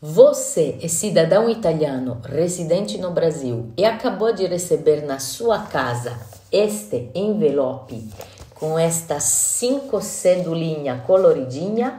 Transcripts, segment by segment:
Você é cidadão italiano residente no Brasil e acabou de receber na sua casa este envelope com estas 5 cedulinhas coloridinhas?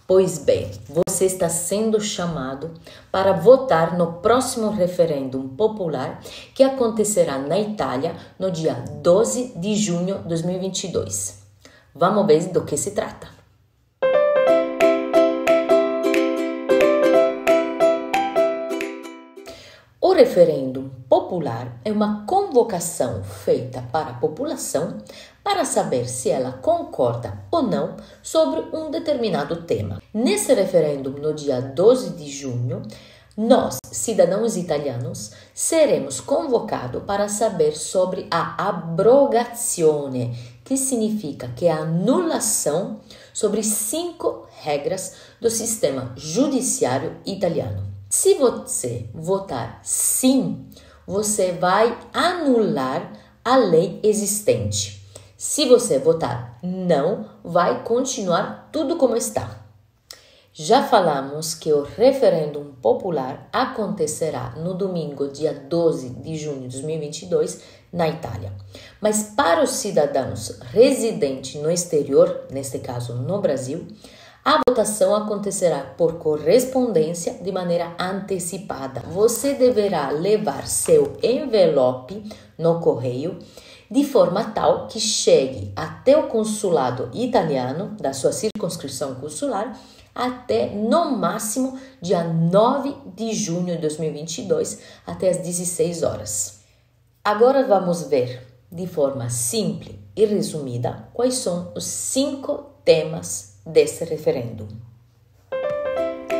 Pois bem, você está sendo chamado para votar no próximo referendo popular que acontecerá na Itália no dia 12 de junho de 2022. Vamos ver do que se trata. O referendo popular é uma convocação feita para a população para saber se ela concorda ou não sobre um determinado tema. Nesse referendo, no dia 12 de junho, nós, cidadãos italianos, seremos convocados para saber sobre a abrogazione, que significa que é a anulação sobre 5 regras do sistema judiciário italiano. Se você votar sim, você vai anular a lei existente. Se você votar não, vai continuar tudo como está. Já falamos que o referendo popular acontecerá no domingo, dia 12 de junho de 2022, na Itália. Mas para os cidadãos residentes no exterior, neste caso no Brasil, a votação acontecerá por correspondência de maneira antecipada. Você deverá levar seu envelope no correio de forma tal que chegue até o consulado italiano da sua circunscrição consular até no máximo dia 9 de junho de 2022 até às 16 horas. Agora vamos ver de forma simples e resumida quais são os 5 temas desse referendo.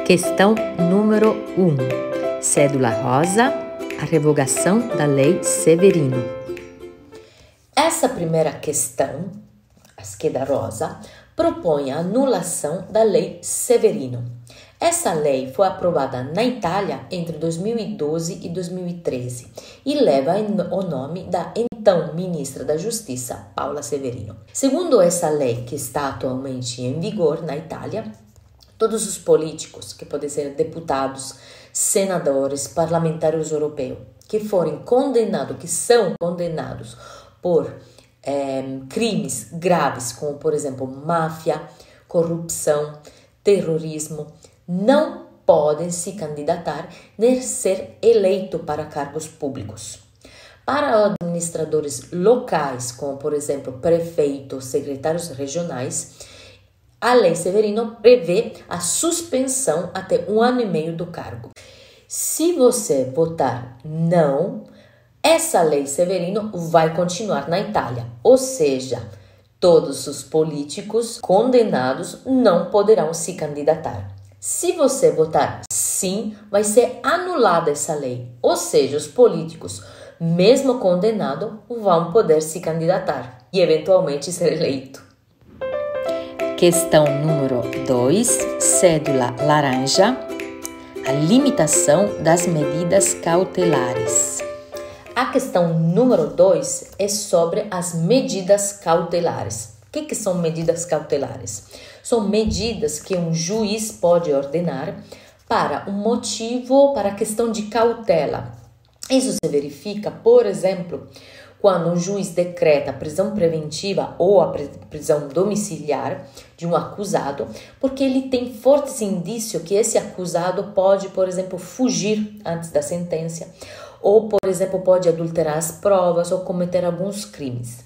Questão número 1. Cédula rosa, a revogação da Lei Severino. Essa primeira questão, a scheda rosa, propõe a anulação da Lei Severino. Essa lei foi aprovada na Itália entre 2012 e 2013 e leva o nome da então ministra da Justiça, Paola Severino. Segundo essa lei que está atualmente em vigor na Itália, todos os políticos, que podem ser deputados, senadores, parlamentares europeus, que forem condenados, que são condenados por crimes graves, como por exemplo máfia, corrupção, terrorismo, não podem se candidatar nem ser eleitos para cargos públicos. Para administradores locais, como por exemplo prefeitos, secretários regionais, a Lei Severino prevê a suspensão até 1 ano e meio do cargo. Se você votar não, essa Lei Severino vai continuar na Itália, ou seja, todos os políticos condenados não poderão se candidatar. Se você votar sim, vai ser anulada essa lei, ou seja, os políticos, mesmo condenados, vão poder se candidatar e eventualmente ser eleito. Questão número 2, cédula laranja, a limitação das medidas cautelares. A questão número 2 é sobre as medidas cautelares. O que são medidas cautelares? São medidas que um juiz pode ordenar para um motivo, para a questão de cautela. Isso se verifica, por exemplo, quando um juiz decreta a prisão preventiva ou a prisão domiciliar de um acusado, porque ele tem fortes indícios que esse acusado pode, por exemplo, fugir antes da sentença, ou, por exemplo, pode adulterar as provas ou cometer alguns crimes.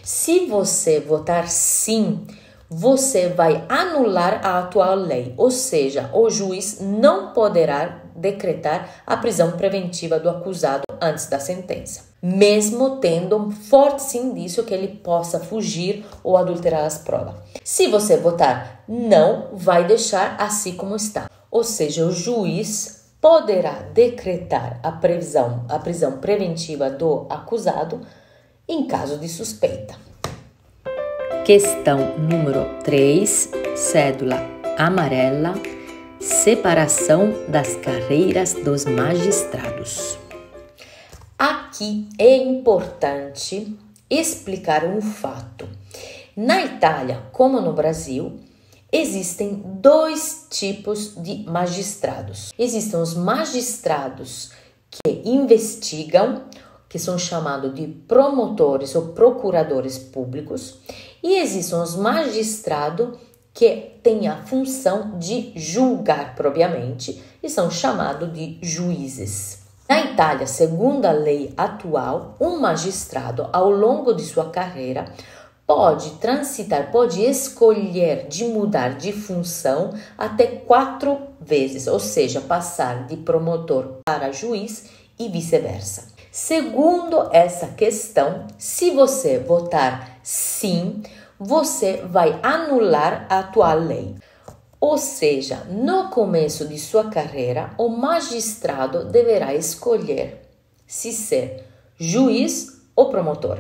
Se você votar sim, você vai anular a atual lei, ou seja, o juiz não poderá decretar a prisão preventiva do acusado antes da sentença, mesmo tendo um forte indício que ele possa fugir ou adulterar as provas. Se você votar não, vai deixar assim como está, ou seja, o juiz poderá decretar a prisão preventiva do acusado em caso de suspeita. Questão número 3, cédula amarela, separação das carreiras dos magistrados. Aqui é importante explicar um fato. Na Itália, como no Brasil, existem dois tipos de magistrados. Existem os magistrados que investigam, que são chamados de promotores ou procuradores públicos, e existem os magistrados que têm a função de julgar propriamente e são chamados de juízes. Na Itália, segundo a lei atual, um magistrado, ao longo de sua carreira, pode transitar, pode escolher de mudar de função até 4 vezes, ou seja, passar de promotor para juiz e vice-versa. Segundo essa questão, se você votar sim, você vai anular a atual lei. Ou seja, no começo de sua carreira, o magistrado deverá escolher se ser juiz ou promotor.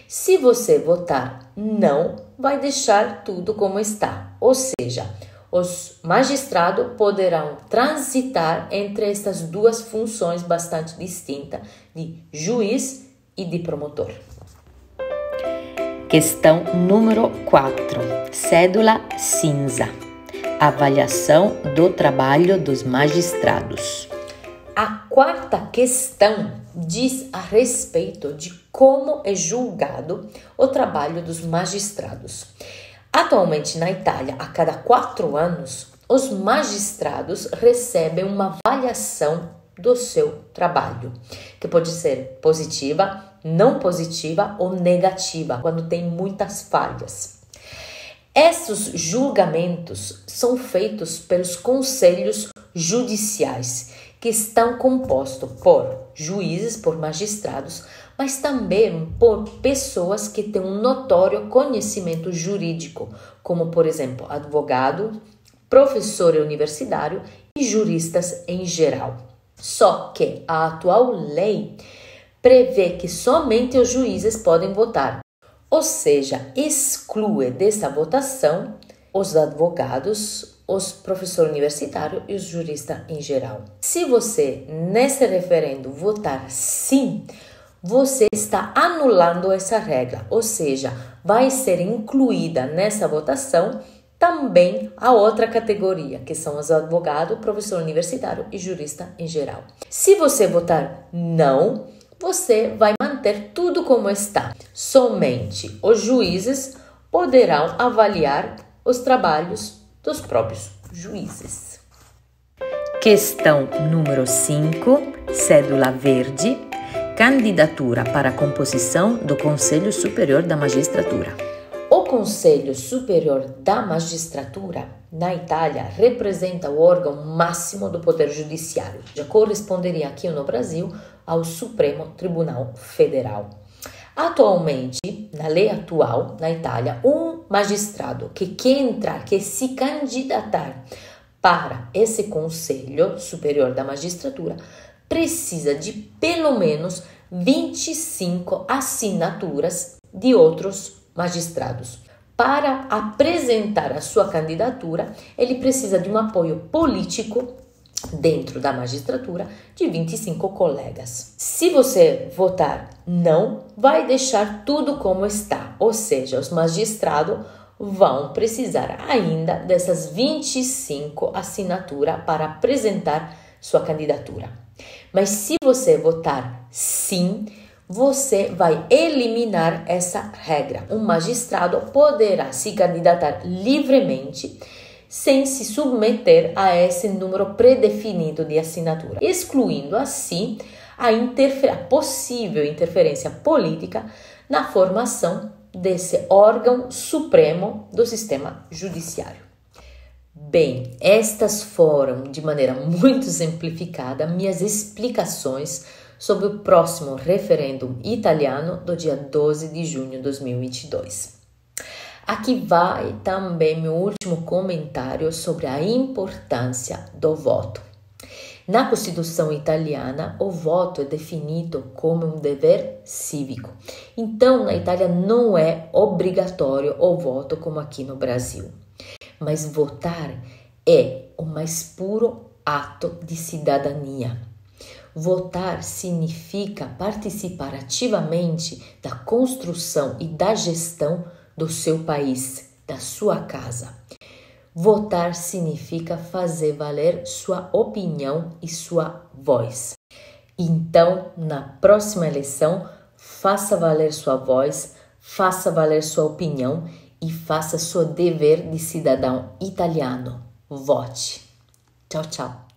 Se você votar não, vai deixar tudo como está. Ou seja, os magistrados poderão transitar entre essas duas funções bastante distintas de juiz e de promotor. Questão número 4. Cédula cinza. Avaliação do trabalho dos magistrados. A quarta questão diz a respeito de como é julgado o trabalho dos magistrados. Atualmente na Itália, a cada 4 anos, os magistrados recebem uma avaliação do seu trabalho, que pode ser positiva, não positiva ou negativa, quando tem muitas falhas. Esses julgamentos são feitos pelos conselhos judiciais, que estão compostos por juízes, por magistrados, mas também por pessoas que têm um notório conhecimento jurídico, como, por exemplo, advogado, professor universitário e juristas em geral. Só que a atual lei prevê que somente os juízes podem votar, ou seja, exclui dessa votação os advogados, os professores universitários e os juristas em geral. Se você, nesse referendo, votar sim, você está anulando essa regra, ou seja, vai ser incluída nessa votação também a outra categoria, que são os advogados, professor universitário e jurista em geral. Se você votar não, você vai manter tudo como está. Somente os juízes poderão avaliar os trabalhos dos próprios juízes. Questão número 5, cédula verde, candidatura para a composição do Conselho Superior da Magistratura. O Conselho Superior da Magistratura, na Itália, representa o órgão máximo do Poder Judiciário. Já corresponderia aqui no Brasil ao Supremo Tribunal Federal. Atualmente, na lei atual, na Itália, um magistrado que quer entrar, que se candidatar para esse Conselho Superior da Magistratura, precisa de pelo menos 25 assinaturas de outros magistrados. Para apresentar a sua candidatura, ele precisa de um apoio político dentro da magistratura de 25 colegas. Se você votar não, vai deixar tudo como está, ou seja, os magistrados vão precisar ainda dessas 25 assinaturas para apresentar sua candidatura. Mas se você votar sim, você vai eliminar essa regra. Um magistrado poderá se candidatar livremente sem se submeter a esse número predefinido de assinatura, excluindo assim a possível interferência política na formação desse órgão supremo do sistema judiciário. Bem, estas foram, de maneira muito simplificada, minhas explicações sobre o próximo referendo italiano do dia 12 de junho de 2022. Aqui vai também meu último comentário sobre a importância do voto. Na Constituição italiana, o voto é definido como um dever cívico. Então, na Itália não é obrigatório o voto como aqui no Brasil. Mas votar é o mais puro ato de cidadania. Votar significa participar ativamente da construção e da gestão do seu país, da sua casa. Votar significa fazer valer sua opinião e sua voz. Então, na próxima eleição, faça valer sua voz, faça valer sua opinião e faça seu dever de cidadão italiano. Vote. Tchau, tchau.